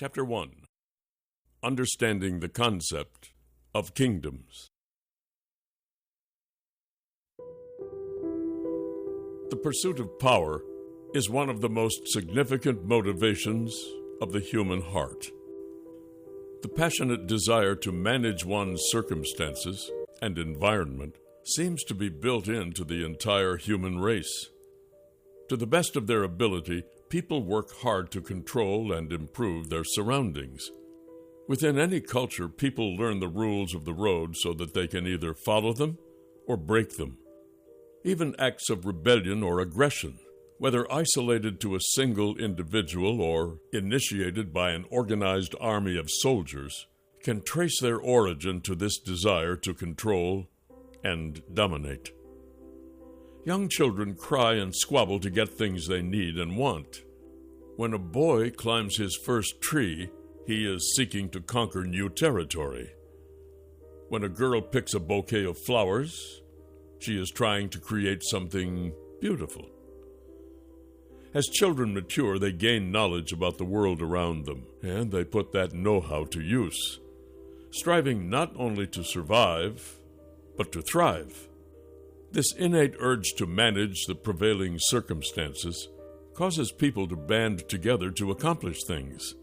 Chapter 1. Understanding the Concept of Kingdoms. The pursuit of power is one of the most significant motivations of the human heart. The passionate desire to manage one's circumstances and environment seems to be built into the entire human race. To the best of their ability, people work hard to control and improve their surroundings. Within any culture, people learn the rules of the road so that they can either follow them or break them. Even acts of rebellion or aggression, whether isolated to a single individual or initiated by an organized army of soldiers, can trace their origin to this desire to control and dominate. Young children cry and squabble to get things they need and want. When a boy climbs his first tree, he is seeking to conquer new territory. When a girl picks a bouquet of flowers, she is trying to create something beautiful. As children mature, they gain knowledge about the world around them, and they put that know-how to use, striving not only to survive, but to thrive. This innate urge to manage the prevailing circumstances causes people to band together to accomplish things.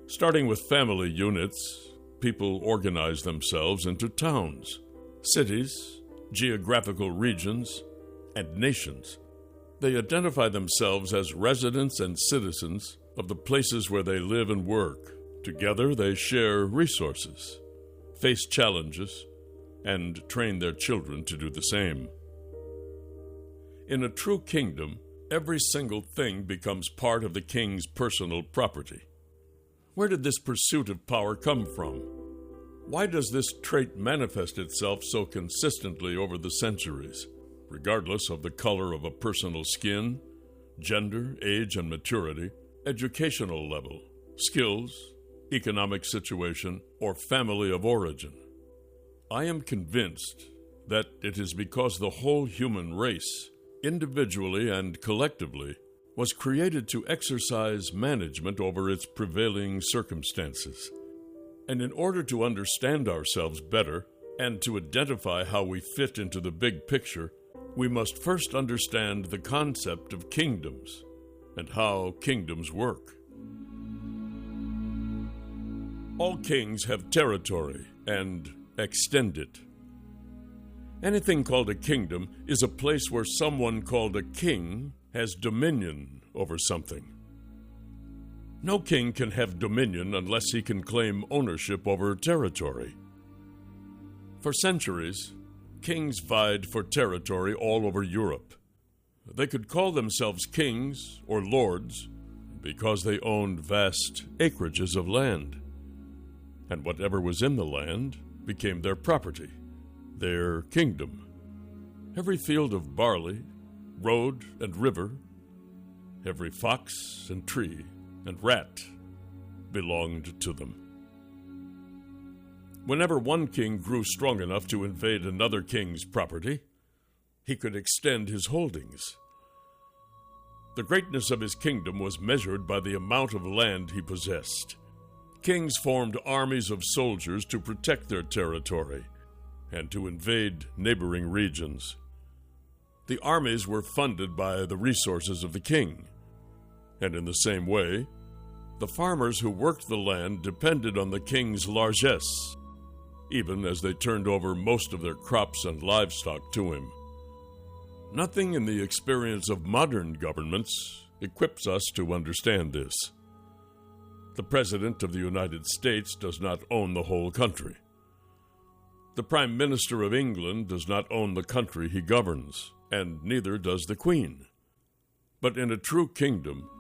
Starting with family units, people organize themselves into towns, cities, geographical regions, and nations. They identify themselves as residents and citizens of the places where they live and work. Together they share resources, face challenges, and train their children to do the same. In a true kingdom, every single thing becomes part of the king's personal property. Where did this pursuit of power come from? Why does this trait manifest itself so consistently over the centuries, regardless of the color of a person's skin, gender, age and maturity, educational level, skills, economic situation, or family of origin? I am convinced that it is because the whole human race, individually and collectively, was created to exercise management over its prevailing circumstances. And in order to understand ourselves better and to identify how we fit into the big picture, we must first understand the concept of kingdoms and how kingdoms work. All kings have territory and extend it. Anything called a kingdom is a place where someone called a king has dominion over something. No king can have dominion unless he can claim ownership over territory. For centuries, kings vied for territory all over Europe. They could call themselves kings or lords because they owned vast acreages of land. And whatever was in the land became their property, their kingdom. Every field of barley, road and river, every fox and tree and rat belonged to them. Whenever one king grew strong enough to invade another king's property, he could extend his holdings. The greatness of his kingdom was measured by the amount of land he possessed. Kings formed armies of soldiers to protect their territory and to invade neighboring regions. The armies were funded by the resources of the king, and in the same way, the farmers who worked the land depended on the king's largesse, even as they turned over most of their crops and livestock to him. Nothing in the experience of modern governments equips us to understand this. The President of the United States does not own the whole country. The Prime Minister of England does not own the country he governs, and neither does the Queen. But in a true kingdom,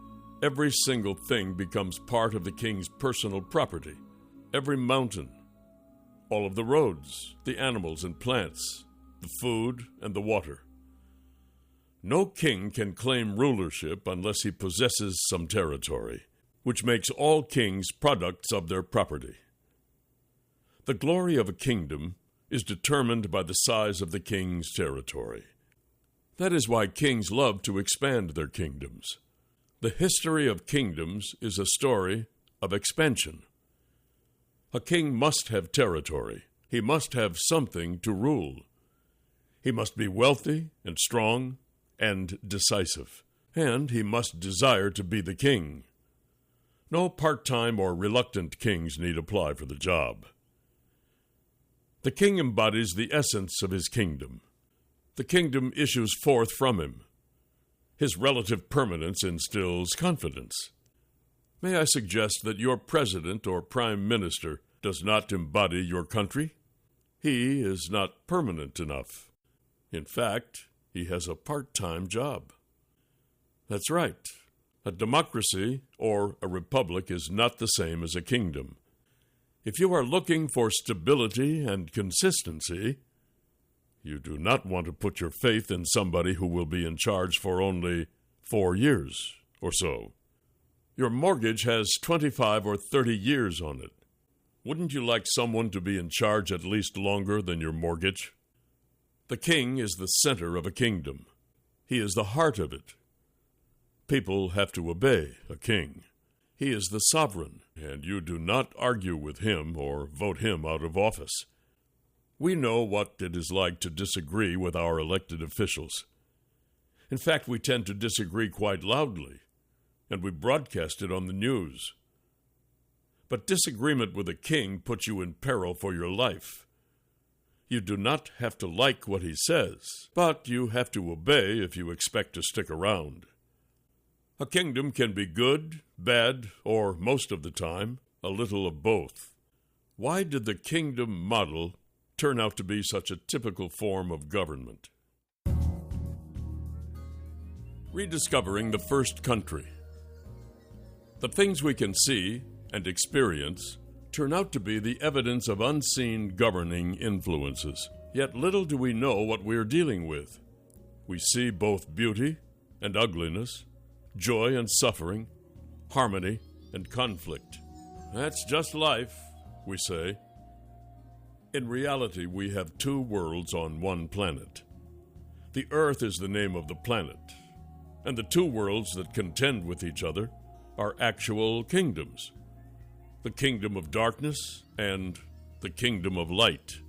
every single thing becomes part of the king's personal property. Every mountain, all of the roads, the animals and plants, the food and the water. No king can claim rulership unless he possesses some territory, which makes all kings products of their property. The glory of a kingdom is determined by the size of the king's territory. That is why kings love to expand their kingdoms. The history of kingdoms is a story of expansion. A king must have territory. He must have something to rule. He must be wealthy and strong and decisive, and he must desire to be the king. No part-time or reluctant kings need apply for the job. The king embodies the essence of his kingdom. The kingdom issues forth from him. His relative permanence instills confidence. May I suggest that your president or prime minister does not embody your country? He is not permanent enough. In fact, he has a part-time job. That's right. A democracy or a republic is not the same as a kingdom. If you are looking for stability and consistency, you do not want to put your faith in somebody who will be in charge for only 4 years or so. Your mortgage has 25 or 30 years on it. Wouldn't you like someone to be in charge at least longer than your mortgage? The king is the center of a kingdom. He is the heart of it. People have to obey a king. He is the sovereign, and you do not argue with him or vote him out of office. We know what it is like to disagree with our elected officials. In fact, we tend to disagree quite loudly, and we broadcast it on the news. But disagreement with a king puts you in peril for your life. You do not have to like what he says, but you have to obey if you expect to stick around. A kingdom can be good, bad, or most of the time, a little of both. Why did the kingdom model turn out to be such a typical form of government? Rediscovering the first country. The things we can see and experience turn out to be the evidence of unseen governing influences. Yet little do we know what we are dealing with. We see both beauty and ugliness, joy and suffering, harmony and conflict. That's just life, we say. In reality, we have 2 worlds on one planet. The Earth is the name of the planet, and the 2 worlds that contend with each other are actual kingdoms: the kingdom of darkness and the kingdom of light.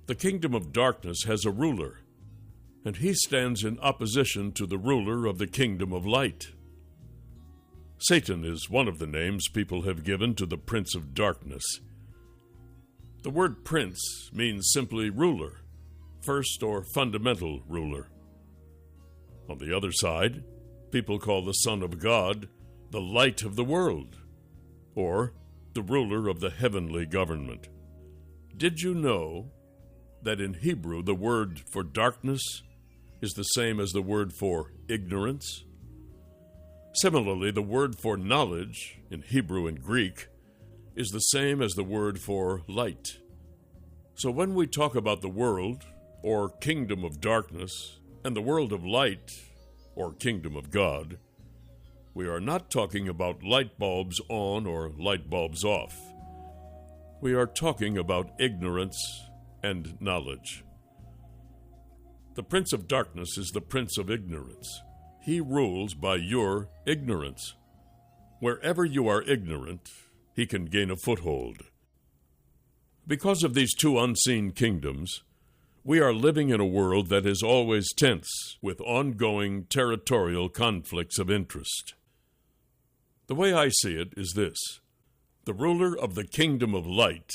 The kingdom of darkness has a ruler, and he stands in opposition to the ruler of the kingdom of light. Satan is one of the names people have given to the prince of darkness. The word prince means simply ruler, first or fundamental ruler. On the other side, people call the Son of God the light of the world, or the ruler of the heavenly government. Did you know that in Hebrew the word for darkness is the same as the word for ignorance? Similarly, the word for knowledge in Hebrew and Greek is the same as the word for light. So when we talk about the world, or kingdom of darkness, and the world of light, or kingdom of God, we are not talking about light bulbs on or light bulbs off. We are talking about ignorance and knowledge. The prince of darkness is the prince of ignorance. He rules by your ignorance. Wherever you are ignorant, he can gain a foothold. Because of these 2 unseen kingdoms, we are living in a world that is always tense, with ongoing territorial conflicts of interest. The way I see it is this: the ruler of the kingdom of light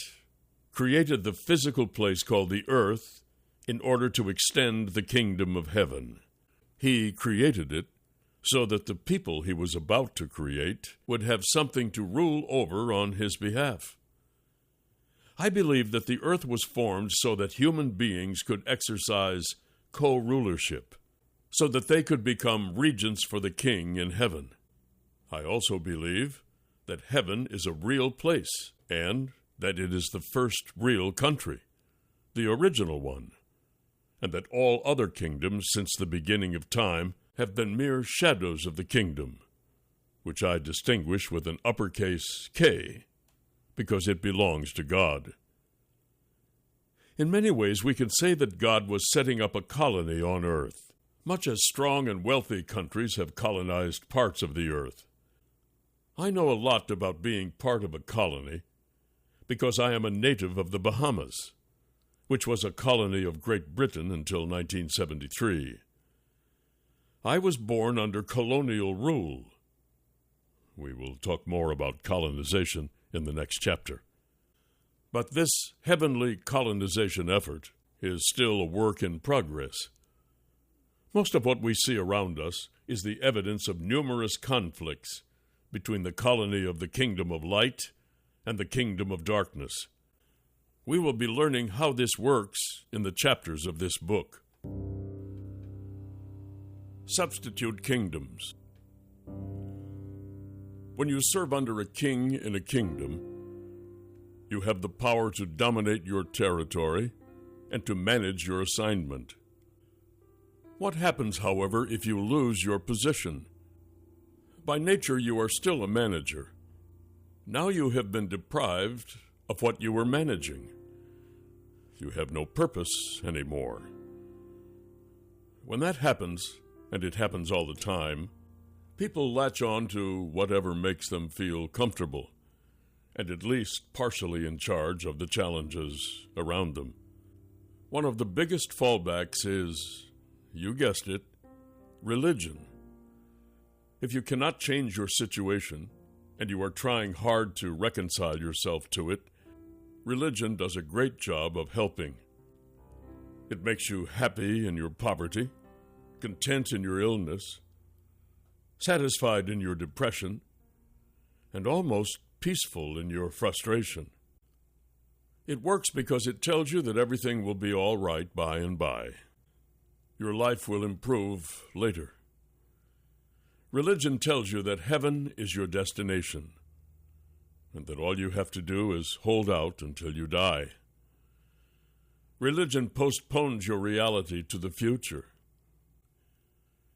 created the physical place called the earth in order to extend the kingdom of heaven. He created it so that the people he was about to create would have something to rule over on his behalf. I believe that the earth was formed so that human beings could exercise co-rulership, so that they could become regents for the king in heaven. I also believe that heaven is a real place, and that it is the first real country, the original one, and that all other kingdoms since the beginning of time have been mere shadows of the kingdom, which I distinguish with an uppercase K, because it belongs to God. In many ways, we can say that God was setting up a colony on earth, much as strong and wealthy countries have colonized parts of the earth. I know a lot about being part of a colony because I am a native of the Bahamas, which was a colony of Great Britain until 1973. I was born under colonial rule. We will talk more about colonization in the next chapter. But this heavenly colonization effort is still a work in progress. Most of what we see around us is the evidence of numerous conflicts between the colony of the Kingdom of Light and the Kingdom of Darkness. We will be learning how this works in the chapters of this book. Substitute kingdoms. When you serve under a king in a kingdom, you have the power to dominate your territory and to manage your assignment. What happens, however, if you lose your position? By nature, you are still a manager. Now you have been deprived of what you were managing. You have no purpose anymore. When that happens, and it happens all the time, people latch on to whatever makes them feel comfortable, and at least partially in charge of the challenges around them. One of the biggest fallbacks is, you guessed it, religion. If you cannot change your situation, and you are trying hard to reconcile yourself to it, religion does a great job of helping. It makes you happy in your poverty, content in your illness, satisfied in your depression, and almost peaceful in your frustration. It works because it tells you that everything will be all right by and by. Your life will improve later. Religion tells you that heaven is your destination, and that all you have to do is hold out until you die. Religion postpones your reality to the future.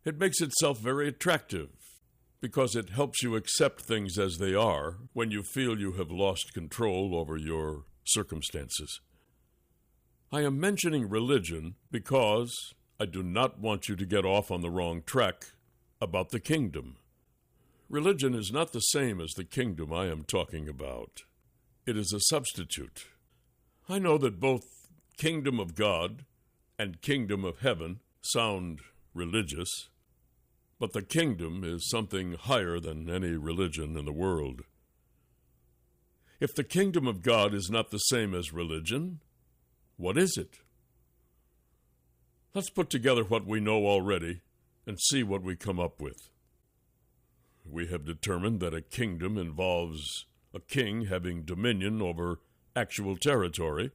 It makes itself very attractive because it helps you accept things as they are when you feel you have lost control over your circumstances. I am mentioning religion because I do not want you to get off on the wrong track about the kingdom. Religion is not the same as the kingdom I am talking about. It is a substitute. I know that both kingdom of God and kingdom of heaven sound religious, but the kingdom is something higher than any religion in the world. If the kingdom of God is not the same as religion, what is it? Let's put together what we know already and see what we come up with. We have determined that a kingdom involves a king having dominion over actual territory,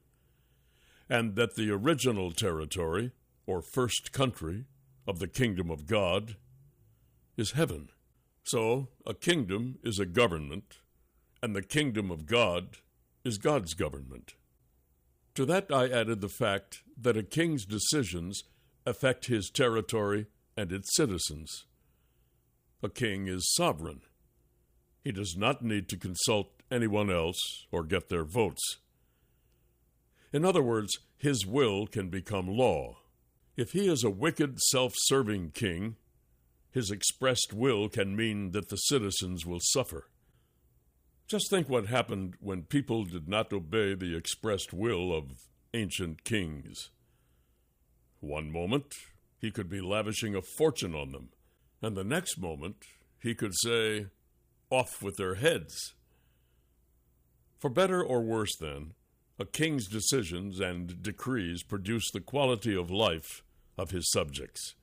and that the original territory, or first country, of the kingdom of God is heaven. So, a kingdom is a government, and the kingdom of God is God's government. To that I added the fact that a king's decisions affect his territory and its citizens. A king is sovereign. He does not need to consult anyone else or get their votes. In other words, his will can become law. If he is a wicked, self-serving king, his expressed will can mean that the citizens will suffer. Just think what happened when people did not obey the expressed will of ancient kings. One moment, he could be lavishing a fortune on them, and the next moment, he could say, "Off with their heads." For better or worse, then, a king's decisions and decrees produce the quality of life of his subjects.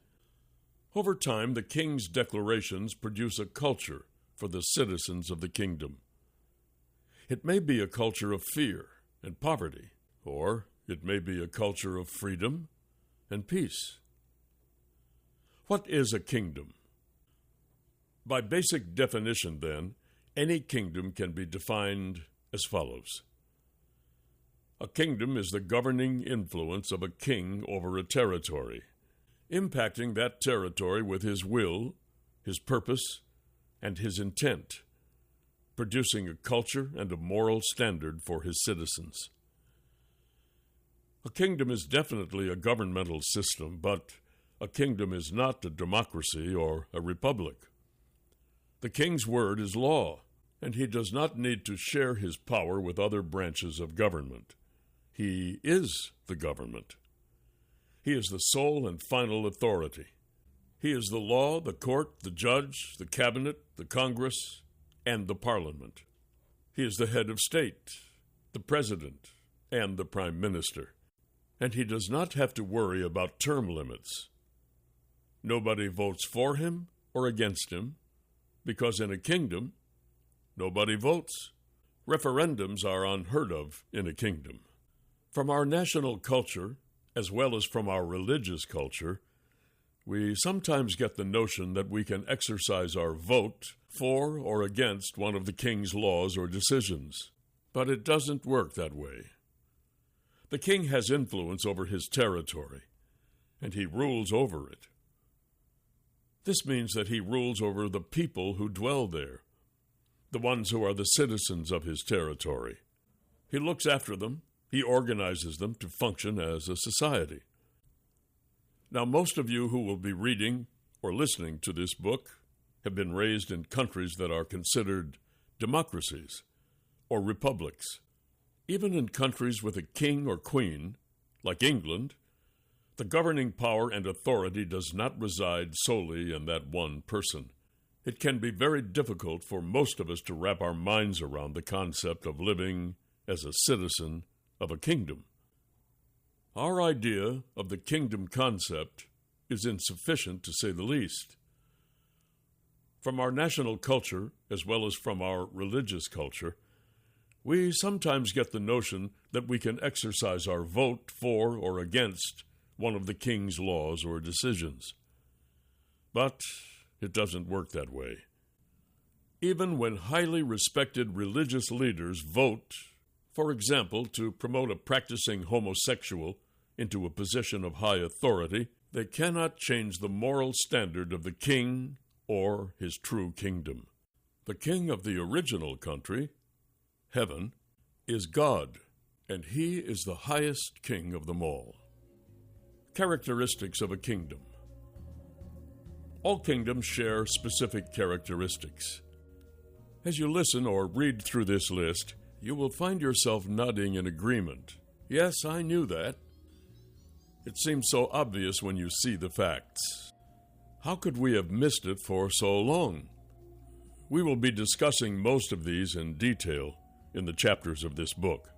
Over time, the king's declarations produce a culture for the citizens of the kingdom. It may be a culture of fear and poverty, or it may be a culture of freedom and peace. What is a kingdom? By basic definition, then, any kingdom can be defined as follows. A kingdom is the governing influence of a king over a territory, impacting that territory with his will, his purpose, and his intent, producing a culture and a moral standard for his citizens. A kingdom is definitely a governmental system, but a kingdom is not a democracy or a republic. The king's word is law, and he does not need to share his power with other branches of government. He is the government. He is the sole and final authority. He is the law, the court, the judge, the cabinet, the Congress, and the Parliament. He is the head of state, the president, and the prime minister. And he does not have to worry about term limits. Nobody votes for him or against him, because in a kingdom, nobody votes. Referendums are unheard of in a kingdom. From our national culture, as well as from our religious culture, we sometimes get the notion that we can exercise our vote for or against one of the king's laws or decisions. But it doesn't work that way. The king has influence over his territory, and he rules over it. This means that he rules over the people who dwell there, the ones who are the citizens of his territory. He looks after them. He organizes them to function as a society. Now, most of you who will be reading or listening to this book have been raised in countries that are considered democracies or republics. Even in countries with a king or queen, like England, the governing power and authority does not reside solely in that one person. It can be very difficult for most of us to wrap our minds around the concept of living as a citizen of a kingdom. Our idea of the kingdom concept is insufficient, to say the least. From our national culture, as well as from our religious culture, we sometimes get the notion that we can exercise our vote for or against one of the king's laws or decisions. But it doesn't work that way. Even when highly respected religious leaders vote, for example, to promote a practicing homosexual into a position of high authority, they cannot change the moral standard of the king or his true kingdom. The king of the original country, heaven, is God, and he is the highest king of them all. Characteristics of a kingdom. All kingdoms share specific characteristics. As you listen or read through this list, you will find yourself nodding in agreement. Yes, I knew that. It seems so obvious when you see the facts. How could we have missed it for so long? We will be discussing most of these in detail in the chapters of this book.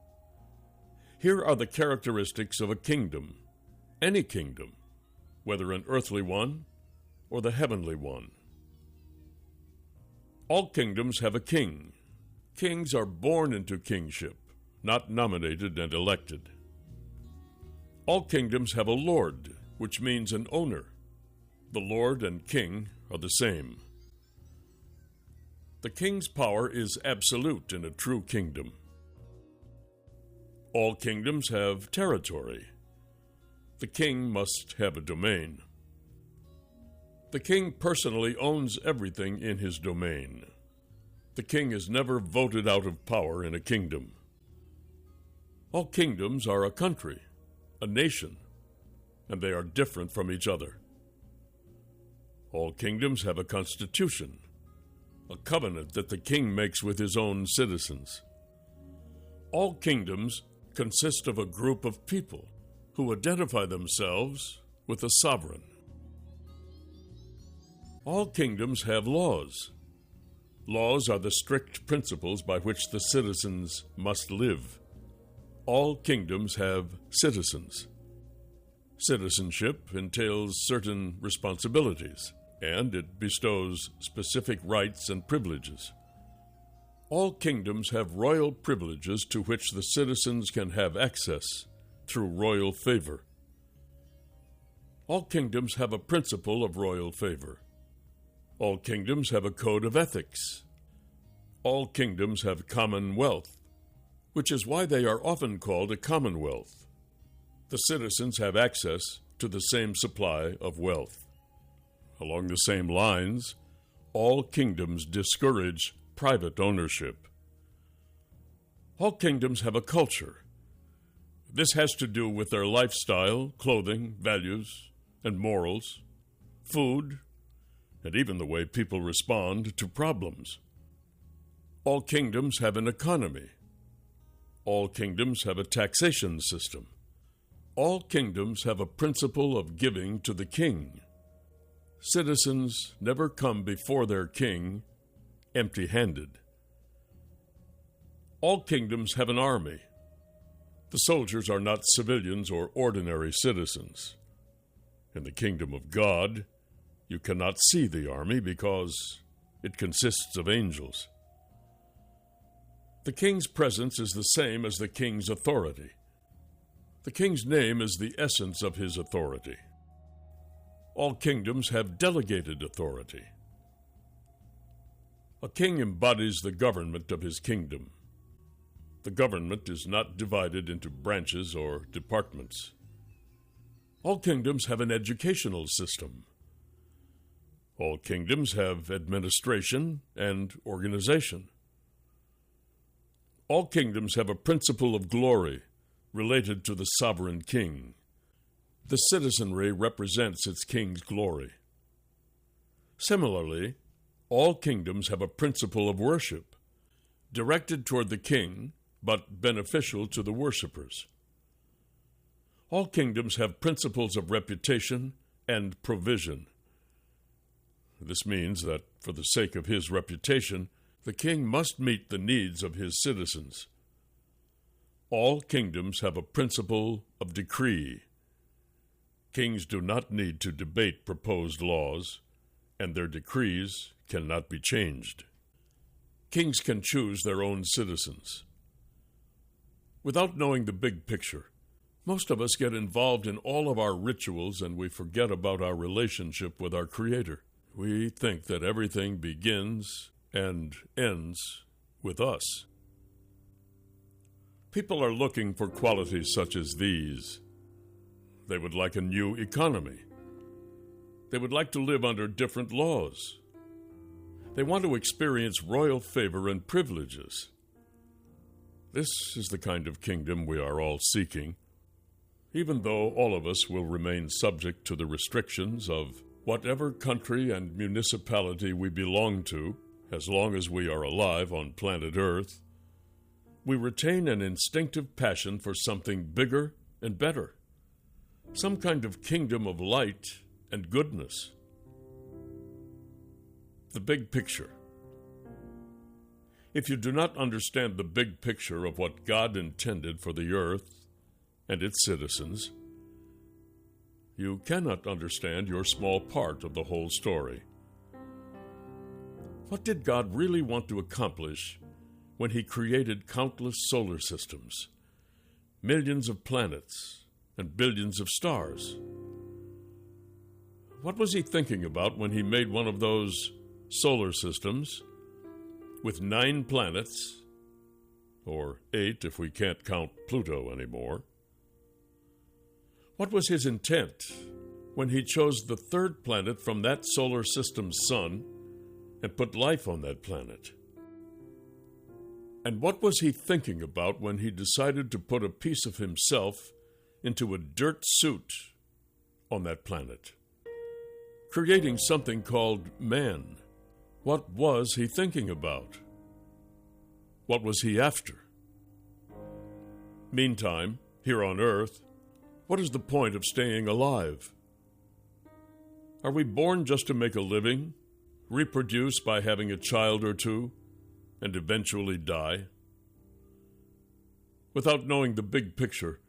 Here are the characteristics of a kingdom, any kingdom, whether an earthly one or the heavenly one. All kingdoms have a king. Kings are born into kingship, not nominated and elected. All kingdoms have a lord, which means an owner. The lord and king are the same. The king's power is absolute in a true kingdom. All kingdoms have territory. The king must have a domain. The king personally owns everything in his domain. The king is never voted out of power in a kingdom. All kingdoms are a country, a nation, and they are different from each other. All kingdoms have a constitution, a covenant that the king makes with his own citizens. All kingdoms consist of a group of people who identify themselves with a sovereign. All kingdoms have laws. Laws are the strict principles by which the citizens must live. All kingdoms have citizens. Citizenship entails certain responsibilities, and it bestows specific rights and privileges. All kingdoms have royal privileges to which the citizens can have access through royal favor. All kingdoms have a principle of royal favor. All kingdoms have a code of ethics. All kingdoms have common wealth, which is why they are often called a commonwealth. The citizens have access to the same supply of wealth. Along the same lines, all kingdoms discourage private ownership. All kingdoms have a culture. This has to do with their lifestyle, clothing, values, and morals, food, and even the way people respond to problems. All kingdoms have an economy. All kingdoms have a taxation system. All kingdoms have a principle of giving to the king. Citizens never come before their king empty-handed. All kingdoms have an army. The soldiers are not civilians or ordinary citizens. In the kingdom of God, you cannot see the army because it consists of angels. The king's presence is the same as the king's authority. The king's name is the essence of his authority. All kingdoms have delegated authority. A king embodies the government of his kingdom. The government is not divided into branches or departments. All kingdoms have an educational system. All kingdoms have administration and organization. All kingdoms have a principle of glory related to the sovereign king. The citizenry represents its king's glory. Similarly, all kingdoms have a principle of worship, directed toward the king, but beneficial to the worshipers. All kingdoms have principles of reputation and provision. This means that, for the sake of his reputation, the king must meet the needs of his citizens. All kingdoms have a principle of decree. Kings do not need to debate proposed laws, and their decrees cannot be changed. Kings can choose their own citizens. Without knowing the big picture, most of us get involved in all of our rituals and we forget about our relationship with our Creator. We think that everything begins and ends with us. People are looking for qualities such as these. They would like a new economy. They would like to live under different laws. They want to experience royal favor and privileges. This is the kind of kingdom we are all seeking, even though all of us will remain subject to the restrictions of whatever country and municipality we belong to, as long as we are alive on planet Earth. We retain an instinctive passion for something bigger and better, some kind of kingdom of light and goodness. The big picture. If you do not understand the big picture of what God intended for the earth and its citizens, you cannot understand your small part of the whole story. What did God really want to accomplish when He created countless solar systems, millions of planets, and billions of stars? What was He thinking about when He made one of those solar systems with 9 planets, or 8 if we can't count Pluto anymore? What was His intent when He chose the 3rd planet from that solar system's sun and put life on that planet? And what was He thinking about when He decided to put a piece of Himself into a dirt suit on that planet, creating something called man? What was He thinking about? What was He after? Meantime, here on Earth, what is the point of staying alive? Are we born just to make a living, reproduce by having a child or two, and eventually die? Without knowing the big picture,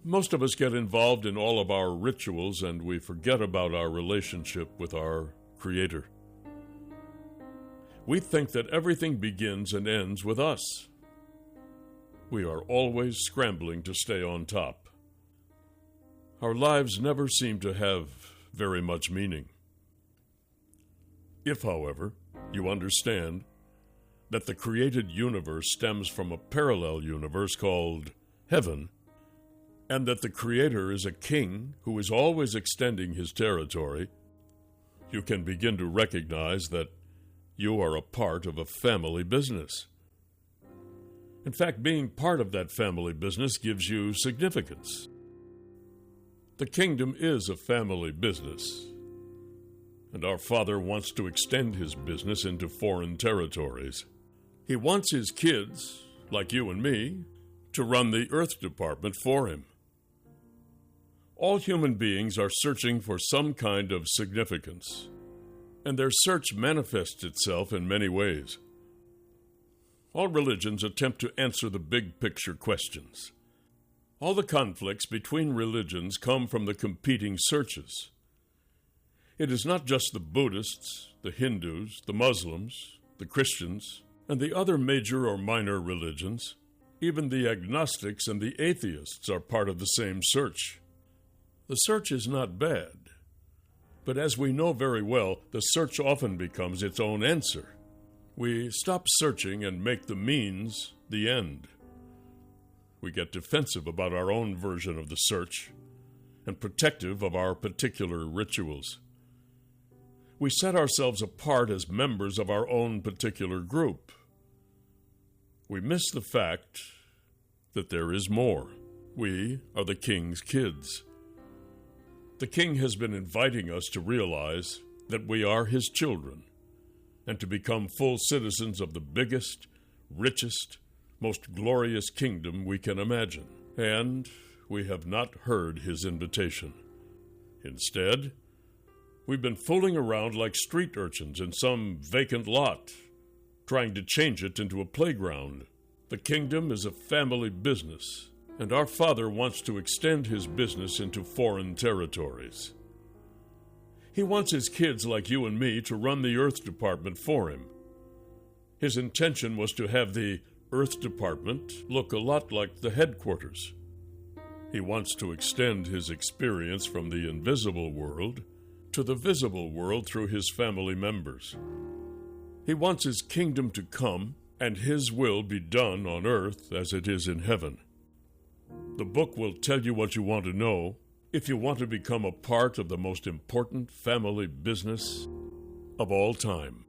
most of us get involved in all of our rituals and we forget about our relationship with our Creator. We think that everything begins and ends with us. We are always scrambling to stay on top. Our lives never seem to have very much meaning. If, however, you understand that the created universe stems from a parallel universe called heaven, and that the Creator is a king who is always extending his territory, you can begin to recognize that you are a part of a family business. In fact, being part of that family business gives you significance. The kingdom is a family business, and our Father wants to extend His business into foreign territories. He wants his kids, like you and me, to run the Earth Department for him. All human beings are searching for some kind of significance, and their search manifests itself in many ways. All religions attempt to answer the big picture questions. All the conflicts between religions come from the competing searches. It is not just the Buddhists, the Hindus, the Muslims, the Christians, and the other major or minor religions. Even the agnostics and the atheists are part of the same search. The search is not bad, but as we know very well, the search often becomes its own answer. We stop searching and make the means the end. We get defensive about our own version of the search and protective of our particular rituals. We set ourselves apart as members of our own particular group. We miss the fact that there is more. We are the King's kids. The King has been inviting us to realize that we are his children and to become full citizens of the biggest, richest, most glorious kingdom we can imagine. And we have not heard his invitation. Instead, we've been fooling around like street urchins in some vacant lot, trying to change it into a playground. The kingdom is a family business, and our Father wants to extend his business into foreign territories. He wants his kids like you and me to run the Earth Department for him. His intention was to have the Earth Department look a lot like the headquarters. He wants to extend his experience from the invisible world to the visible world through his family members. He wants his kingdom to come and his will be done on earth as it is in heaven. The book will tell you what you want to know if you want to become a part of the most important family business of all time.